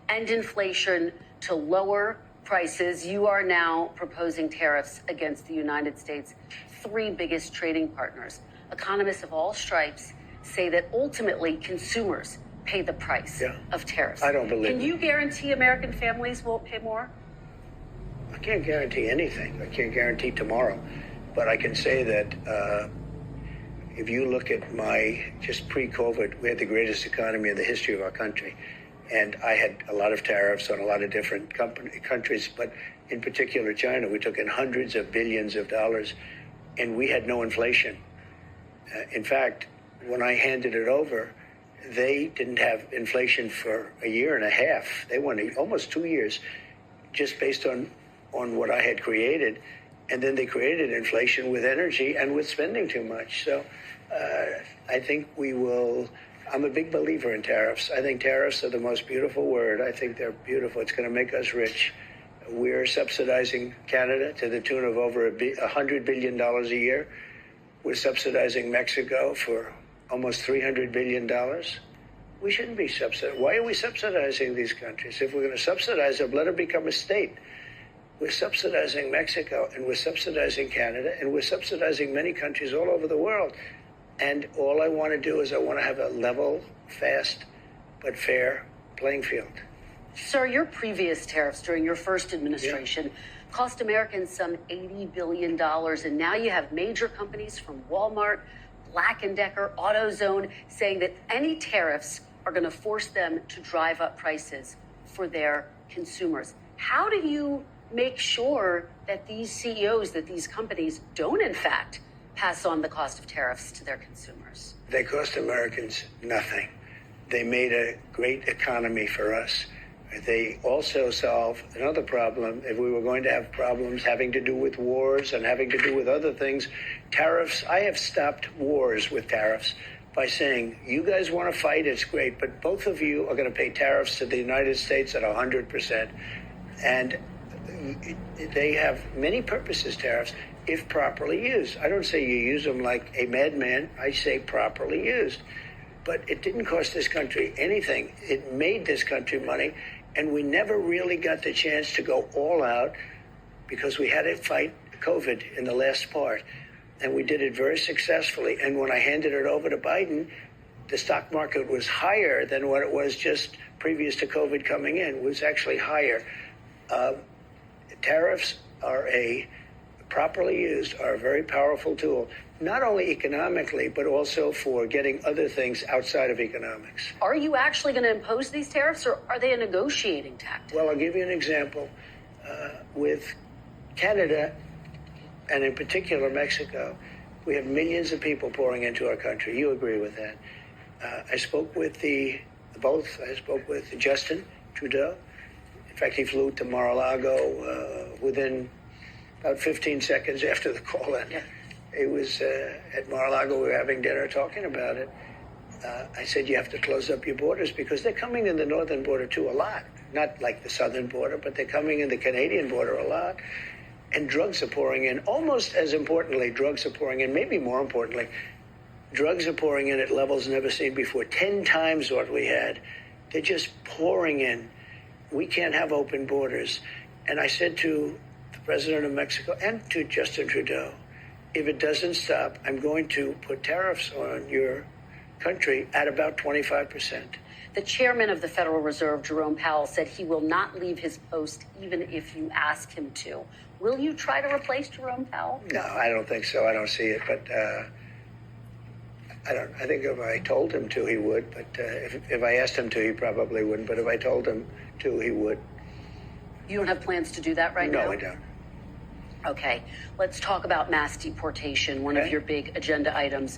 end inflation, to lower prices. You are now proposing tariffs against the United States' three biggest trading partners. Economists of all stripes say that ultimately consumers pay the price of tariffs. I don't believe it. Can you guarantee American families won't pay more? I can't guarantee anything. I can't guarantee tomorrow. But I can say that if you look at just pre-COVID, we had the greatest economy in the history of our country. And I had a lot of tariffs on a lot of different countries, but in particular China. We took in hundreds of billions of dollars, and we had no inflation. In fact, when I handed it over, they didn't have inflation for a year and a half. They went almost 2 years just based on what I had created. And then they created inflation with energy and with spending too much. So I think I'm a big believer in tariffs. I think tariffs are the most beautiful word. I think they're beautiful. It's going to make us rich. We're subsidizing Canada to the tune of over $100 billion a year. We're subsidizing Mexico for almost $300 billion. We shouldn't be subsidizing. Why are we subsidizing these countries? If we're going to subsidize them, let them become a state. We're subsidizing Mexico, and we're subsidizing Canada, and we're subsidizing many countries all over the world. And all I want to do is I want to have a level, fast, but fair playing field. Sir, your previous tariffs during your first administration cost Americans some $80 billion. And now you have major companies from Walmart, Black & Decker, AutoZone saying that any tariffs are going to force them to drive up prices for their consumers. How do you make sure that these CEOs, that these companies don't, in fact, pass on the cost of tariffs to their consumers? They cost Americans nothing. They made a great economy for us. They also solve another problem. If we were going to have problems having to do with wars and having to do with other things, tariffs, I have stopped wars with tariffs by saying, you guys want to fight, it's great, but both of you are going to pay tariffs to the United States at 100%. And they have many purposes, tariffs, if properly used. I don't say you use them like a madman. I say properly used. But it didn't cost this country anything. It made this country money, and we never really got the chance to go all out because we had to fight COVID in the last part. And we did it very successfully. And when I handed it over to Biden, the stock market was higher than what it was just previous to COVID coming in. It was actually higher. Tariffs are properly used, are a very powerful tool, not only economically, but also for getting other things outside of economics. Are you actually going to impose these tariffs, or are they a negotiating tactic? Well, I'll give you an example. With Canada, and in particular Mexico, we have millions of people pouring into our country. You agree with that. I spoke with both. I spoke with Justin Trudeau. In fact, he flew to Mar-a-Lago within about 15 seconds after the call. And it was at Mar-a-Lago. We were having dinner talking about it. I said, you have to close up your borders because they're coming in the northern border, too, a lot. Not like the southern border, but they're coming in the Canadian border a lot. And drugs are pouring in. Almost as importantly, drugs are pouring in, maybe more importantly, drugs are pouring in at levels never seen before, 10 times what we had. They're just pouring in. We can't have open borders. And I said to the president of Mexico and to Justin Trudeau, if it doesn't stop, I'm going to put tariffs on your country at about 25%. The chairman of the Federal Reserve, Jerome Powell, said he will not leave his post even if you ask him to. Will you try to replace Jerome Powell? No, I don't think so. I don't see it. But I think if I told him to, he would. But if I asked him to, he probably wouldn't. But if I told him to, he would. You don't have plans to do that right now? No, I don't. Okay. Let's talk about mass deportation, one of your big agenda items.